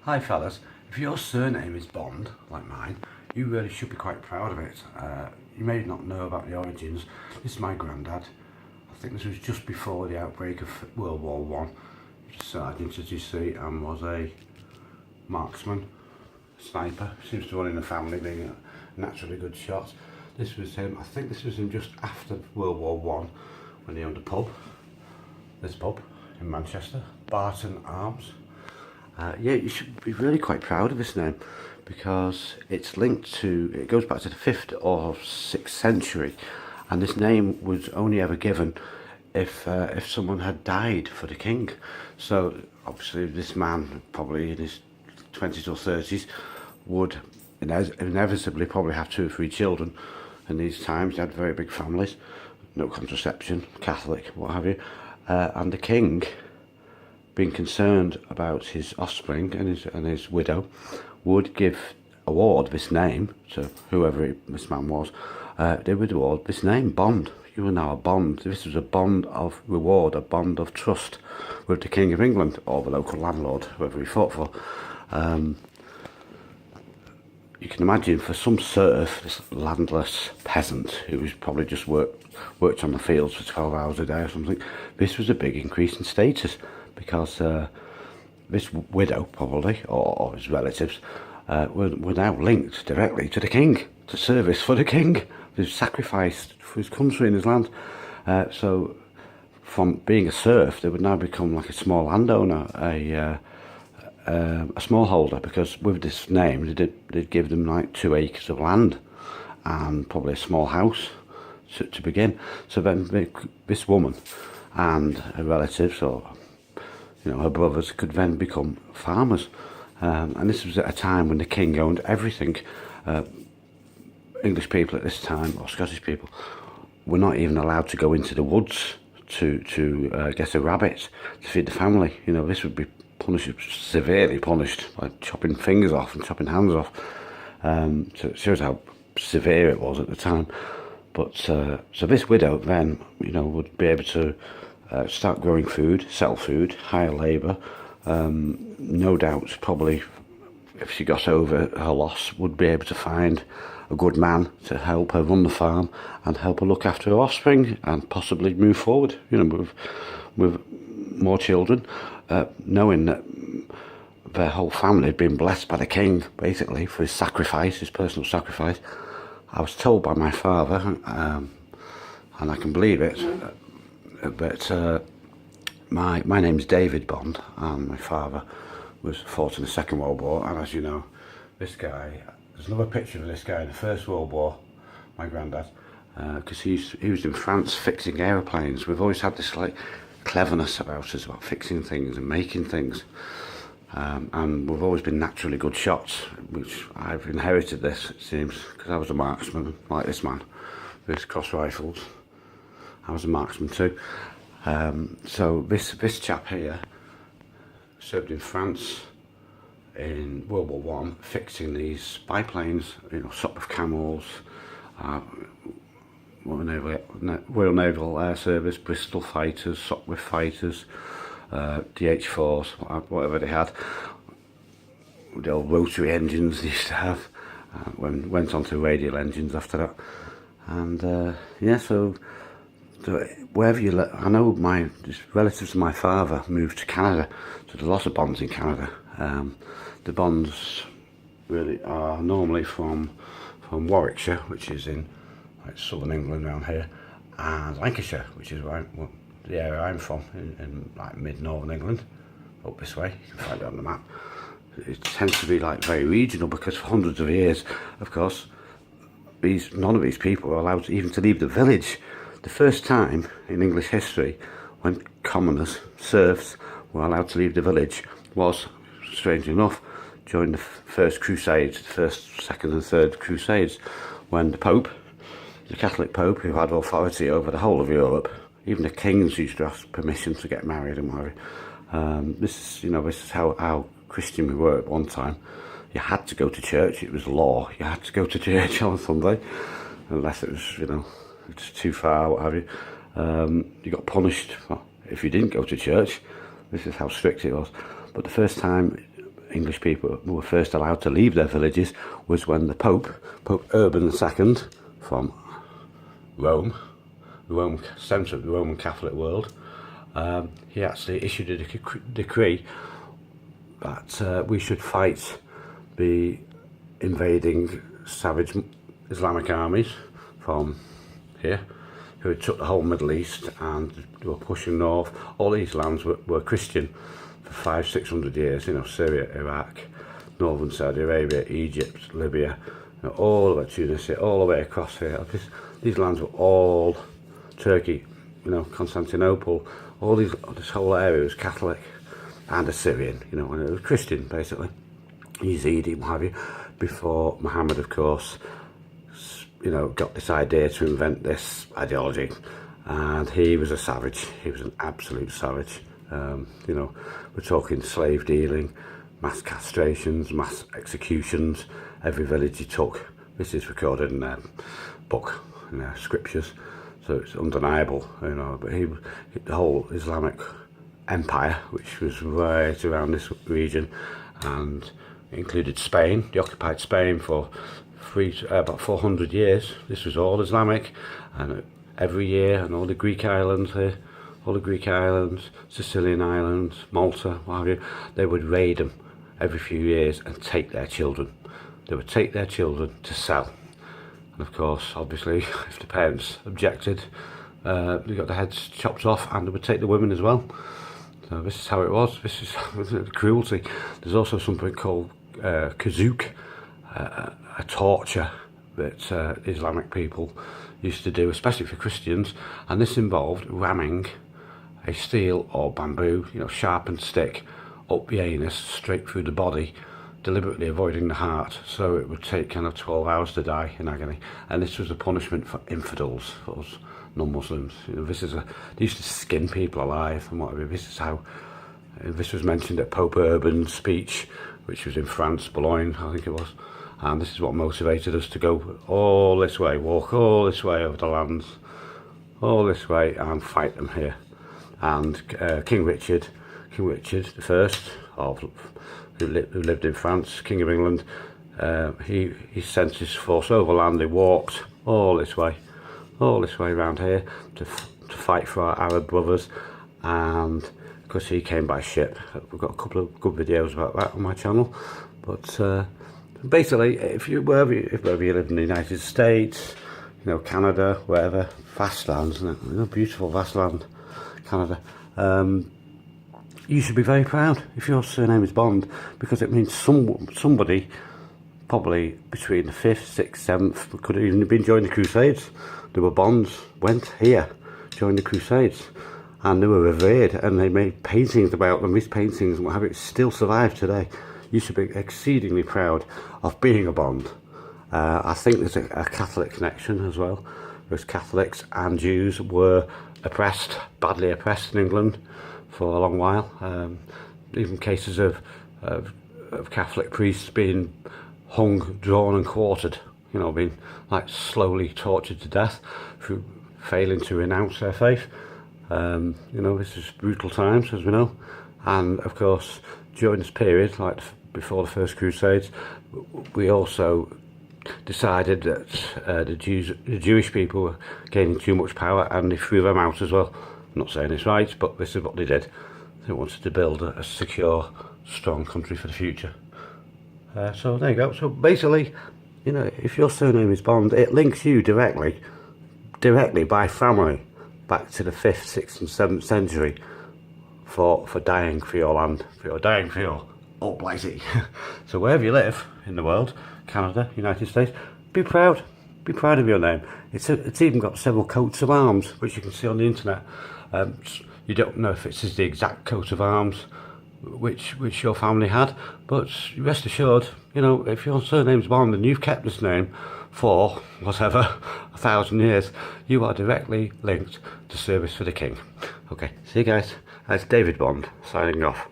Hi fellas, if your surname is Bond, like mine, you really should be quite proud of it. You may not know about the origins. This is my granddad. I think this was just before the outbreak of World War One. Sergeant, as you see, and was a marksman, sniper. Seems to run in the family, being a naturally good shot. This was him. I think this was him just after World War One, when he owned a pub. This pub in Manchester, Barton Arms. Yeah, you should be really quite proud of this name because it's linked to, it goes back to the 5th or 6th century, and this name was only ever given if someone had died for the king. So obviously this man, probably in his 20s or 30s, would inevitably probably have 2 or 3 children. In these times, they had very big families, no contraception, Catholic, what have you, and the king, being concerned about his offspring and his widow, would award this name to whoever this man was. They would award this name, Bond. You are now a bond. This was a bond of reward, a bond of trust with the King of England or the local landlord, whoever he fought for. You can imagine for some serf, this landless peasant who was probably just worked on the fields for 12 hours a day or something, this was a big increase in status because this widow probably, or his relatives, were now linked directly to the king, to service for the king, who sacrificed for his country and his land. So from being a serf, they would now become like a small landowner, a smallholder, because with this name they'd give them like 2 acres of land and probably a small house to begin. So then this woman and her relatives, or her brothers, could then become farmers. And this was at a time when the king owned everything. English people at this time, or Scottish people, were not even allowed to go into the woods to get a rabbit to feed the family. This would be severely punished by chopping fingers off and chopping hands off. So it shows how severe it was at the time. But so this widow then, would be able to start growing food, sell food, hire labour. No doubt, probably, if she got over her loss, would be able to find a good man to help her run the farm and help her look after her offspring and possibly move forward, with more children, knowing that their whole family had been blessed by the king, basically, for his sacrifice, his personal sacrifice. I was told by my father, and I can believe it, but my name's David Bond, and my father fought in the Second World War, and as you know, this guy, there's another picture of this guy in the First World War, my granddad, because he was in France fixing aeroplanes. We've always had this like cleverness about us, about fixing things and making things, and we've always been naturally good shots, which I've inherited this, it seems, because I was a marksman like this man with his cross rifles. I was a marksman too. So this chap here served in France in World War One, fixing these biplanes, Sopwith Camels, Royal Naval Air Service, Bristol fighters, Sopwith fighters, DH4s, whatever they had. The old rotary engines they used to have. Went on to radial engines after that. And yeah, so wherever you I know relatives of my father moved to Canada, so there's lots of bonds in Canada. The bonds really are normally from Warwickshire, which is in southern England around here, and Lancashire, which is the area I'm from, in like mid-northern England, up this way. You can find it on the map. It tends to be like very regional because for hundreds of years, of course, none of these people were allowed even to leave the village. The first time in English history when commoners, serfs, were allowed to leave the village was, strangely enough, during the First Crusades, the First, Second and Third Crusades, when the Pope, the Catholic Pope, who had authority over the whole of Europe, even the kings used to ask permission to get married and whatever. This is how Christian we were at one time. You had to go to church, it was law. You had to go to church on Sunday, unless it was, it's too far, what have you. You got punished if you didn't go to church. This is how strict it was. But the first time English people were first allowed to leave their villages was when the Pope Urban II from Rome, the Rome centre of the Roman Catholic world, he actually issued a decree that we should fight the invading savage Islamic armies from here, who had took the whole Middle East and they were pushing north. All these lands were Christian for 500-600 years, you know, Syria, Iraq, northern Saudi Arabia, Egypt, Libya, you know, all the way to Tunisia, all the way across here. These lands were all Turkey, you know, Constantinople, this whole area was Catholic and Assyrian, you know, and it was Christian basically, Yazidi, what have you, before Muhammad, of course, you know, got this idea to invent this ideology. And he was a savage. He was an absolute savage. You know, we're talking slave dealing, mass castrations, mass executions, every village he took. This is recorded in their book, in their scriptures, so it's undeniable, you know. But the whole Islamic empire, which was right around this region, and it included Spain. They occupied Spain for about 400 years. This was all Islamic, and every year, and all the Greek islands here, all the Greek islands, Sicilian islands, Malta, what have you, they would raid them every few years and take their children. They would take their children to sell. And of course, obviously, if the parents objected, they got their heads chopped off, and they would take the women as well. So this is how it was. This is the cruelty. There's also something called kazook, a torture that Islamic people used to do, especially for Christians, and this involved ramming a steel or bamboo, you know, sharpened stick up the anus straight through the body, deliberately avoiding the heart, so it would take kind of 12 hours to die in agony. And this was a punishment for infidels, for us non-Muslims. You know, they used to skin people alive and whatever. This is how this was mentioned at Pope Urban's speech, which was in France, Boulogne, I think it was. And this is what motivated us to go all this way, walk all this way over the lands, all this way, and fight them here. And King Richard the First, who lived in France, King of England, he sent his force overland. They walked all this way around here to fight for our Arab brothers, and of course he came by ship. We've got a couple of good videos about that on my channel, but basically, wherever you live in the United States, you know, Canada, wherever, vast lands, isn't it? You know, beautiful vast land, Canada. You should be very proud if your surname is Bond, because it means somebody, probably between the 5th, 6th, 7th, could have even been joining the Crusades. There were Bonds, went here, joined the Crusades, and they were revered, and they made paintings about them. These paintings and what have you still survive today. You should be exceedingly proud of being a Bond. I think there's a Catholic connection as well, because Catholics and Jews were oppressed, badly oppressed in England for a long while. Even cases of Catholic priests being hung, drawn and quartered, you know, being like slowly tortured to death through failing to renounce their faith. You know, this is brutal times, as we know. And of course, during this period, like before the First Crusades, we also decided that the Jewish people were gaining too much power, and they threw them out as well. I'm not saying it's right, but this is what they did. They wanted to build a secure, strong country for the future. So there you go. So basically, you know, if your surname is Bond, it links you directly by family back to the 5th, 6th and 7th century for dying for your land, dying for your almighty. So wherever you live in the world, Canada, United States, be proud of your name. It's even got several coats of arms, which you can see on the internet. You don't know if it's the exact coat of arms which your family had, but rest assured, you know, if your surname's Bond and you've kept this name for whatever 1,000 years, you are directly linked to service for the king. Okay, see you guys. That's David Bond signing off.